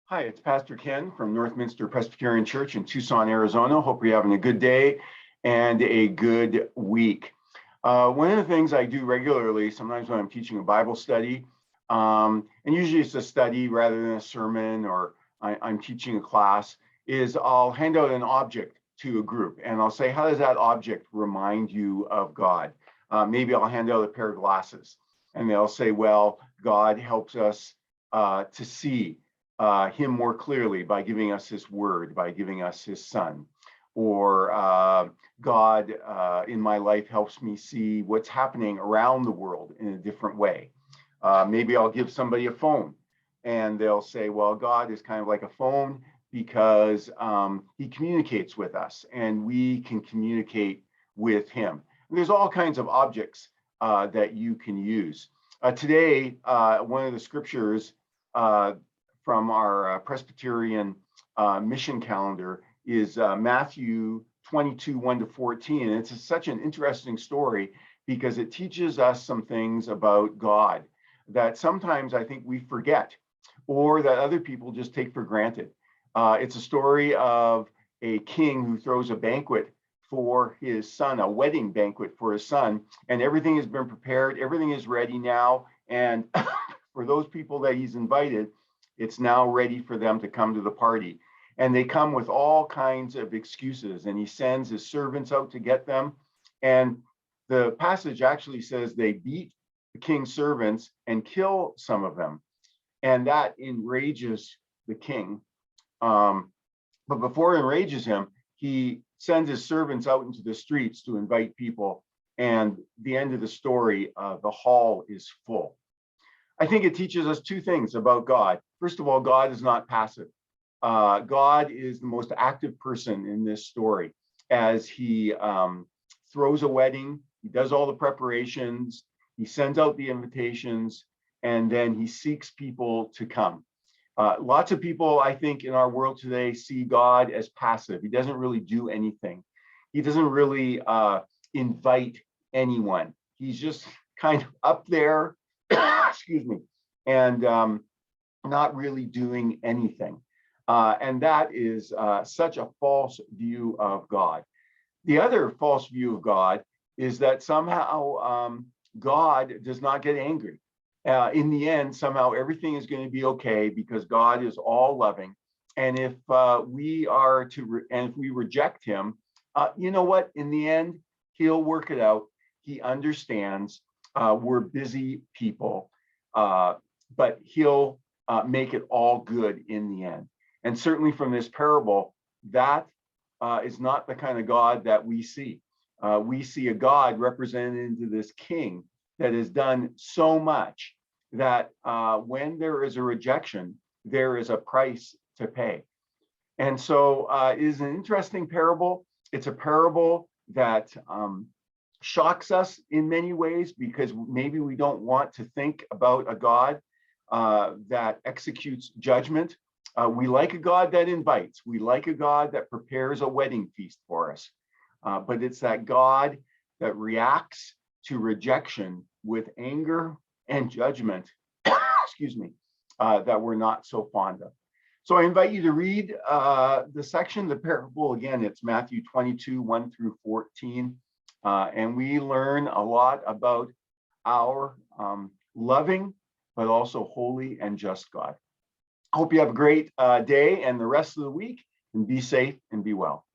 Hi, it's Pastor Ken from Northminster Presbyterian Church in Tucson, Arizona. Hope you're having a good day and a good week. One of the things I do regularly, sometimes when I'm teaching a Bible study, and usually it's a study rather than a sermon, or I'm teaching a class, is I'll hand out an object to a group and I'll say, how does that object remind you of God? Maybe I'll hand out a pair of glasses and they'll say, well, God helps us to see him more clearly by giving us his word, by giving us his son. Or God in my life helps me see what's happening around the world in a different way. Maybe I'll give somebody a phone and they'll say, well, God is kind of like a phone because he communicates with us and we can communicate with him. And there's all kinds of objects that you can use. Today, one of the scriptures from our Presbyterian mission calendar is Matthew 22, 1-14. And it's such an interesting story because it teaches us some things about God that sometimes I think we forget or that other people just take for granted. It's a story of a king who throws a banquet for his son, a wedding banquet for his son, and everything has been prepared, everything is ready now. And for those people that he's invited, it's now ready for them to come to the party. And they come with all kinds of excuses, and he sends his servants out to get them. And the passage actually says they beat the king's servants and kill some of them. And that enrages the king. But before it enrages him, he sends his servants out into the streets to invite people. And the end of the story, the hall is full. I think it teaches us two things about God. First of all, God is not passive. God is the most active person in this story as he throws a wedding, he does all the preparations, he sends out the invitations, and then he seeks people to come. Lots of people, I think, in our world today see God as passive. He doesn't really do anything. He doesn't really invite anyone. He's just kind of up there, excuse me, and not really doing anything. And that is such a false view of God. The other false view of God is that somehow God does not get angry. In the end, somehow everything is going to be okay because God is all loving. And if we are to, and if we reject him, you know what? In the end, he'll work it out. He understands we're busy people, but he'll make it all good in the end. And certainly from this parable, that is not the kind of God that we see. We see a God represented into this king that has done so much that when there is a rejection, there is a price to pay. And so it is an interesting parable. It's a parable that shocks us in many ways because maybe we don't want to think about a God that executes judgment. We like a God that invites. We like a God that prepares a wedding feast for us. But it's that God that reacts to rejection with anger and judgment, excuse me, that we're not so fond of. So I invite you to read the section, the parable. Again, it's Matthew 22, 1-14. And we learn a lot about our loving, but also holy and just God. I hope you have a great day and the rest of the week, and be safe and be well.